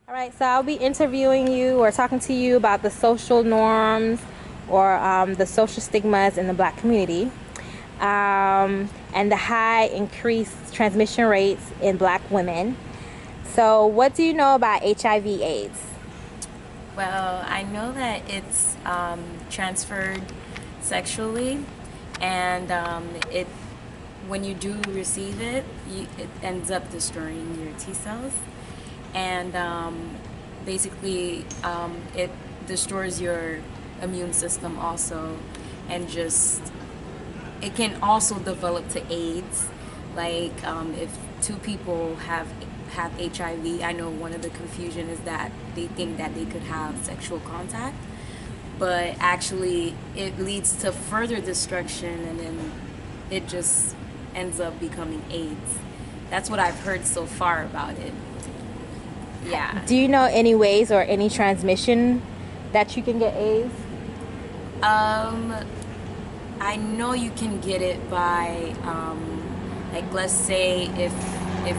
All right, so I'll be interviewing you or talking to you about the social norms or the social stigmas in the black community and the high increased transmission rates in black women. So, what do you know about HIV/AIDS? Well, I know that it's transferred sexually, and it when you do receive it, it ends up destroying your T cells, and basically it destroys your immune system also, and just it can also develop to AIDS. Like if two people have HIV, I know one of the confusion is that they think that they could have sexual contact, but actually it leads to further destruction, and then it just ends up becoming AIDS. That's what I've heard so far about it. Yeah. Do you know any ways or any transmission that you can get AIDS? Um, I know you can get it by, like, let's say if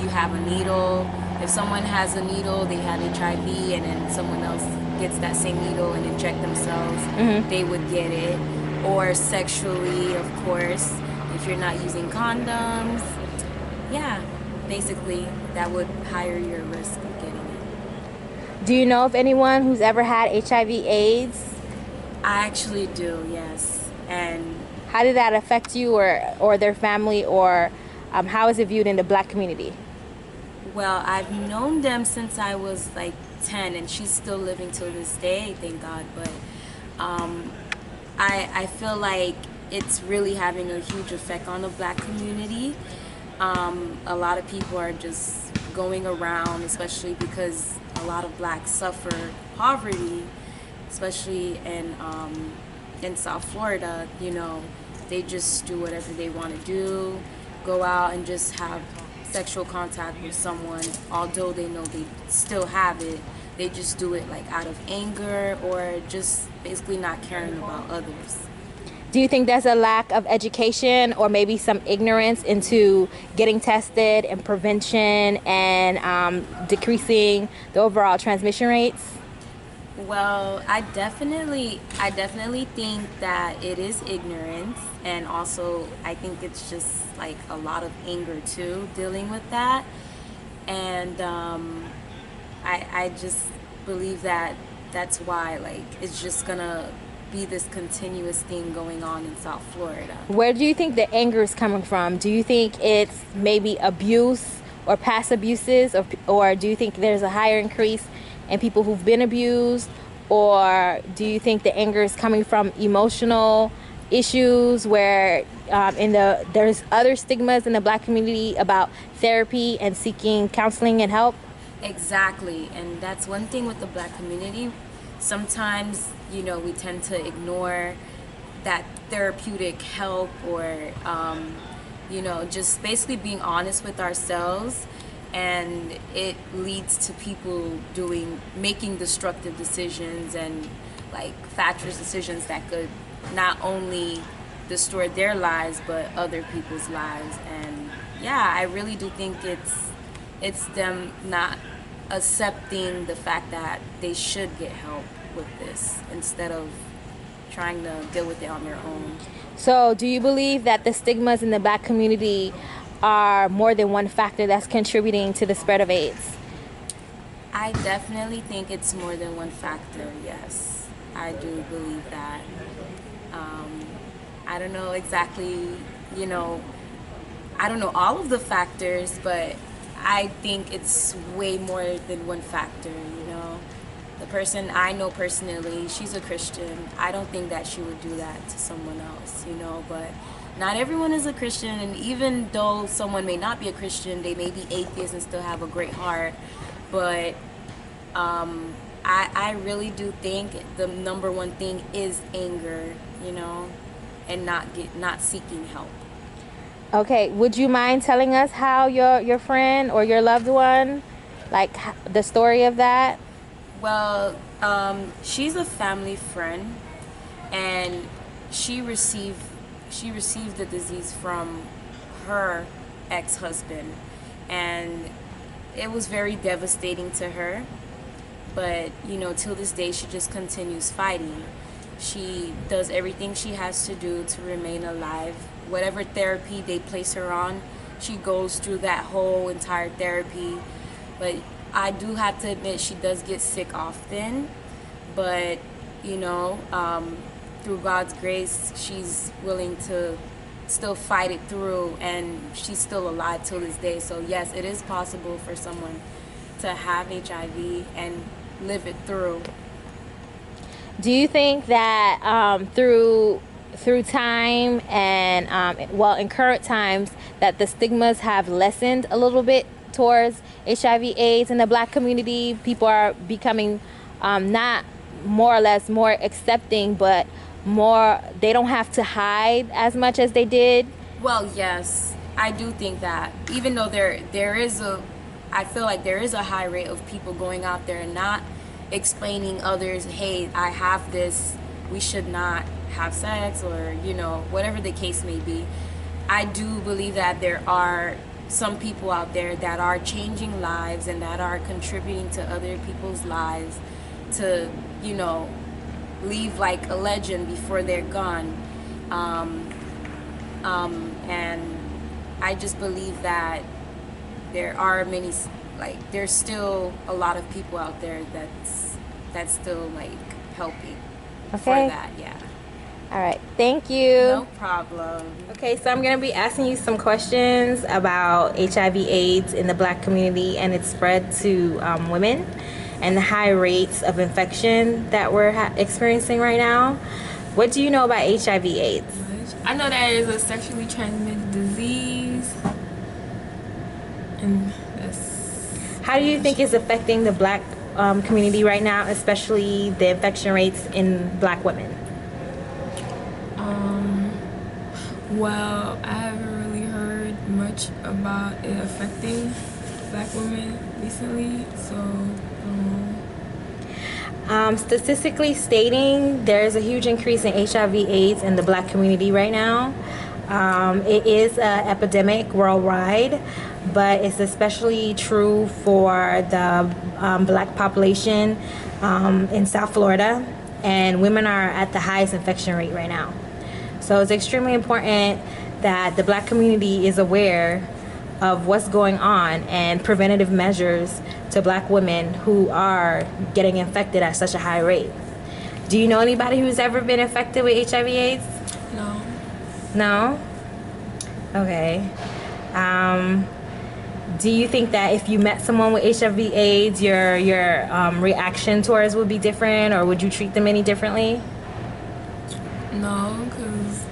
you have a needle, if someone has a needle, they have HIV, and then someone else gets that same needle and inject themselves, they would get it. Or sexually, of course, if you're not using condoms. Yeah, basically, that would higher your risk of getting it. Do you know of anyone who's ever had HIV/AIDS? I actually do, yes. And How did that affect you or their family, or how is it viewed in the black community? well, I've known them since I was like 10, and she's still living till this day, thank God. But um, I feel like it's really having a huge effect on the black community. A lot of people are just going around, especially because a lot of blacks suffer poverty, especially in South Florida. They just do whatever they want to do, go out and just have sexual contact with someone, although they know they still have it. They just do it like out of anger or just basically not caring about others. Do you think there's a lack of education or maybe some ignorance into getting tested and prevention and decreasing the overall transmission rates? Well, I definitely think that it is ignorance, and also I think it's just like a lot of anger too, dealing with that. And I just believe that that's why, like, it's just gonna be this continuous thing going on in South Florida. Where do you think the anger is coming from? Do you think it's maybe abuse or past abuses, or do you think there's a higher increase in people who've been abused? Or do you think the anger is coming from emotional issues where there's other stigmas in the black community about therapy and seeking counseling and help? Exactly, and that's one thing with the black community. Sometimes, we tend to ignore that therapeutic help, or, just basically being honest with ourselves, and it leads to people making destructive decisions and like fatuous decisions that could not only destroy their lives but other people's lives. And yeah, I really do think it's them not accepting the fact that they should get help with this instead of trying to deal with it on their own. So, do you believe that the stigmas in the black community are more than one factor that's contributing to the spread of AIDS? I definitely think it's more than one factor, yes. I do believe that. Um, I don't know exactly, you know, I don't know all of the factors, but I think it's way more than one factor. The person I know personally, she's a Christian. I don't think that she would do that to someone else, but not everyone is a Christian, and even though someone may not be a Christian, they may be atheist and still have a great heart. But I really do think the number one thing is anger, and not seeking help. Okay, would you mind telling us how your friend or your loved one, like the story of that? Well, she's a family friend, and she received the disease from her ex-husband, and it was very devastating to her. But, till this day, she just continues fighting. She does everything she has to do to remain alive. Whatever therapy they place her on, she goes through that whole entire therapy. But I do have to admit, she does get sick often. But, through God's grace, she's willing to still fight it through, and she's still alive till this day. So yes, it is possible for someone to have HIV and live it through. Do you think that through time and in current times, that the stigmas have lessened a little bit towards HIV/AIDS in the Black community? People are becoming not more or less more accepting, but more, they don't have to hide as much as they did. Well, yes, I do think that, even though I feel like there is a high rate of people going out there and not explaining others, hey, I have this, we should not have sex, or whatever the case may be. I do believe that there are some people out there that are changing lives and that are contributing to other people's lives to leave like a legend before they're gone. And I just believe that there are there's still a lot of people out there that's still like helping for that. Yeah. All right, thank you. No problem. Okay, so I'm gonna be asking you some questions about HIV/AIDS in the Black community and its spread to women, and the high rates of infection that we're experiencing right now. What do you know about HIV/AIDS? I know that it is a sexually transmitted disease, and that's... How do you think it's affecting the Black community right now, especially the infection rates in Black women? Well, I haven't really heard much about it affecting Black women recently, so statistically stating, there's a huge increase in HIV/AIDS in the Black community right now. It is an epidemic worldwide, but it's especially true for the Black population in South Florida, and women are at the highest infection rate right now. So it's extremely important that the Black community is aware of what's going on and preventative measures to Black women who are getting infected at such a high rate. Do you know anybody who's ever been infected with HIV/AIDS? no. No? Okay. Do you think that if you met someone with HIV/AIDS, your reaction towards would be different, or would you treat them any differently? No, because,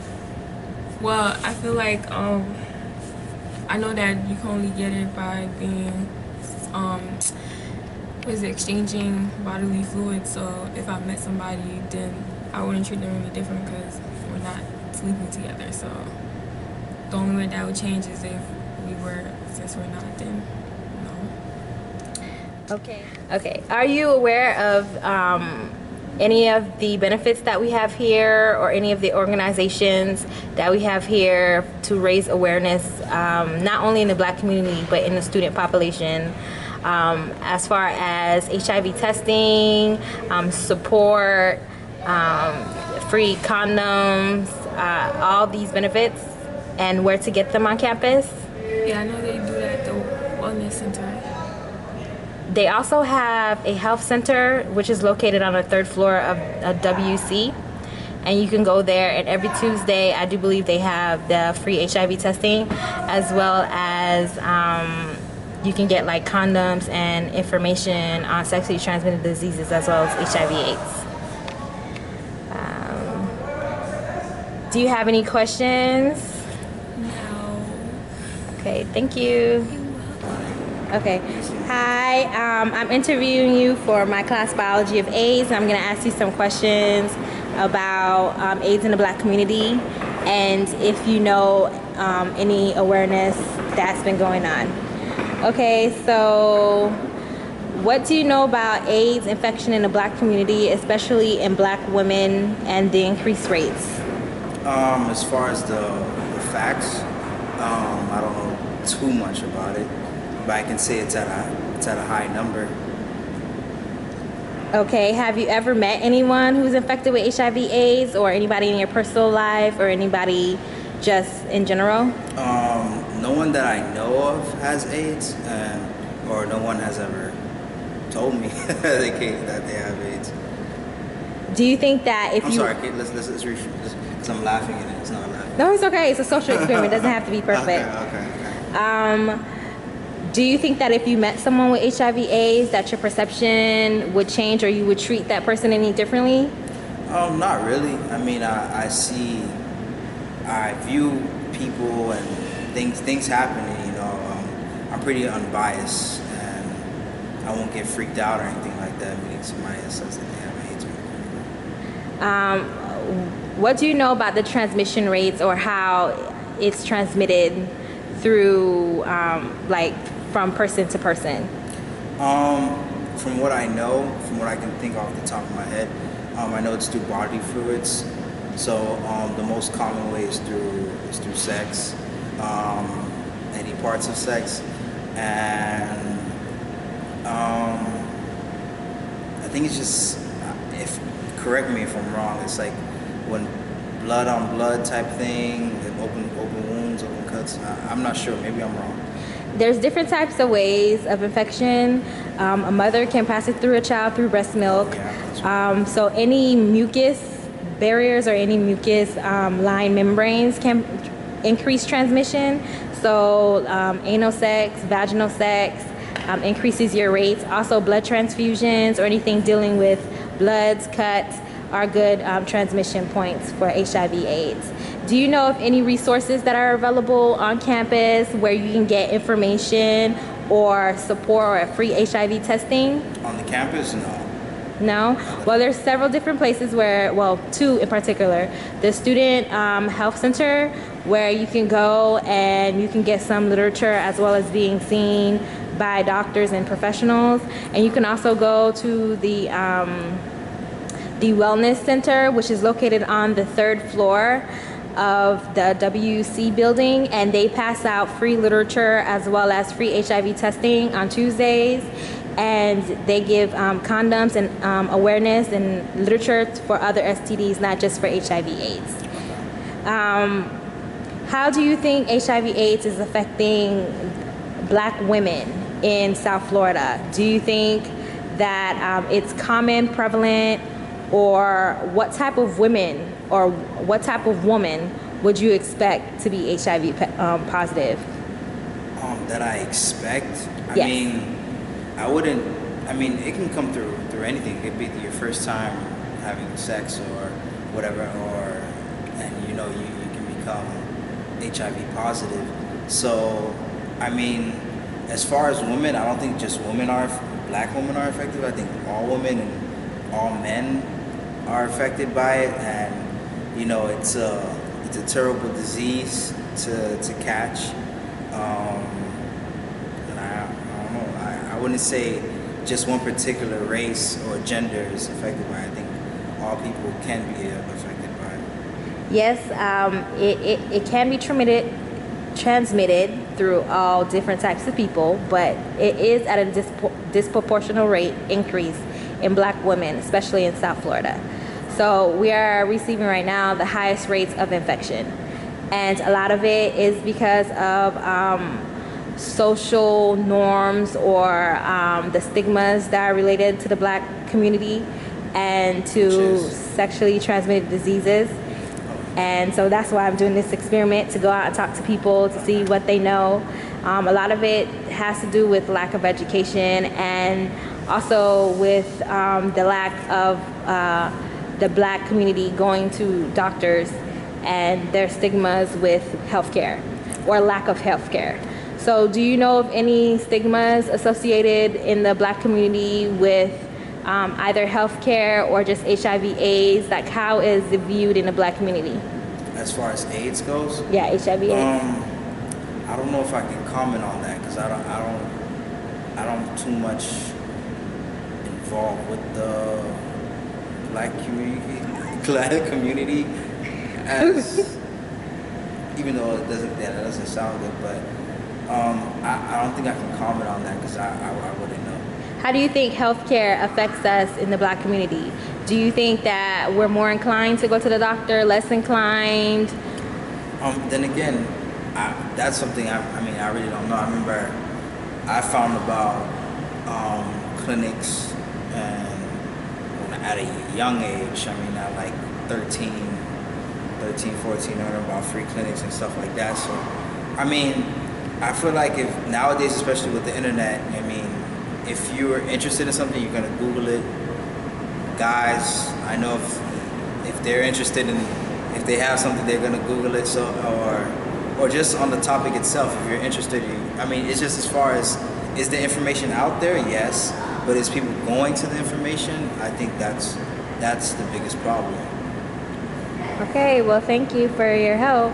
well, I feel like, I know that you can only get it by being, exchanging bodily fluids. So if I met somebody, then I wouldn't treat them any different because we're not sleeping together. So the only way that would change is if we were, since we're not, then no. Okay. Are you aware of any of the benefits that we have here, or any of the organizations that we have here to raise awareness, not only in the Black community but in the student population, as far as HIV testing, support, free condoms, all these benefits, and where to get them on campus? Yeah, I know they do that at the wellness center. They also have a health center, which is located on the 3rd floor of WC, and you can go there, and every Tuesday I do believe they have the free HIV testing, as well as you can get like condoms and information on sexually transmitted diseases, as well as HIV/AIDS. Do you have any questions? No. Okay, thank you. Okay, hi, I'm interviewing you for my class Biology of AIDS. I'm going to ask you some questions about AIDS in the Black community, and if you know any awareness that's been going on. Okay, so what do you know about AIDS infection in the Black community, especially in Black women, and the increased rates? As far as the facts, I don't know too much about it, but I can say it's at a high number. Okay, have you ever met anyone who's infected with HIV/AIDS, or anybody in your personal life, or anybody just in general? No one that I know of has AIDS, or no one has ever told me that they have AIDS. Do you think that if I'm you... sorry, Kate, let's because I'm laughing and it's not laughing. No, it's okay. It's a social experiment. It doesn't have to be perfect. Okay. Do you think that if you met someone with HIV/AIDS, that your perception would change, or you would treat that person any differently? Not really. I mean, I view people and things happening. I'm pretty unbiased, and I won't get freaked out or anything like that. Meaning somebody that says that they have AIDS. What do you know about the transmission rates, or how it's transmitted through, like, from person to person? From what I know, from what I can think off the top of my head, I know it's through bodily fluids. So the most common way is through sex, any parts of sex, and I think it's just, correct me if I'm wrong, it's like when blood on blood type thing, open wounds, open cuts. I'm not sure. Maybe I'm wrong. There's different types of ways of infection. A mother can pass it through a child through breast milk. So any mucus barriers or any mucus line membranes can increase transmission. So anal sex, vaginal sex increases your rates. Also blood transfusions or anything dealing with bloods, cuts are good transmission points for HIV/AIDS. Do you know of any resources that are available on campus where you can get information or support or free HIV testing? On the campus, no. No? Well, there's several different places where, well, two in particular. The Student Health Center, where you can go and you can get some literature as well as being seen by doctors and professionals. And you can also go to the Wellness Center, which is located on the 3rd floor of the WC building, and they pass out free literature as well as free HIV testing on Tuesdays, and they give condoms and awareness and literature for other STDs, not just for HIV/AIDS. How do you think HIV/AIDS is affecting Black women in South Florida? Do you think that it's common, prevalent, or what type of women or what type of woman would you expect to be HIV positive? That I expect? Yes. I mean, it can come through anything. It could be your first time having sex or whatever, and you can become HIV positive. So, I mean, as far as women, I don't think just Black women are affected. I think all women and all men are affected by it, and it's a terrible disease to catch. And I don't know. I wouldn't say just one particular race or gender is affected by it. I think all people can be affected by it. Yes, it can be transmitted through all different types of people, but it is at a disproportional rate increase in Black women, especially in South Florida. So we are receiving right now the highest rates of infection, and a lot of it is because of social norms or the stigmas that are related to the Black community and to sexually transmitted diseases. And so that's why I'm doing this experiment, to go out and talk to people to see what they know. A lot of it has to do with lack of education, and also with the lack of the Black community going to doctors and their stigmas with healthcare or lack of healthcare. So do you know of any stigmas associated in the Black community with either healthcare or just HIV/AIDS? Like, how is it viewed in the Black community? As far as AIDS goes? Yeah, HIV/AIDS. I don't know if I can comment on that because I don't too much involved with the Black community, as even though that doesn't sound good, but I don't think I can comment on that because I wouldn't know. How do you think healthcare affects us in the Black community? Do you think that we're more inclined to go to the doctor, less inclined? Then again, that's something I really don't know. I remember I found about clinics and at a young age. I mean, at like 13, 14, I learned about free clinics and stuff like that. So, I mean, I feel like if nowadays, especially with the internet, I mean, if you're interested in something, you're gonna Google it. Guys, I know if they're interested in, if they have something, they're gonna Google it. So, or just on the topic itself, if you're interested, I mean, it's just as far as, is the information out there? Yes, but is people going to the information? I think that's the biggest problem. Okay, well, thank you for your help.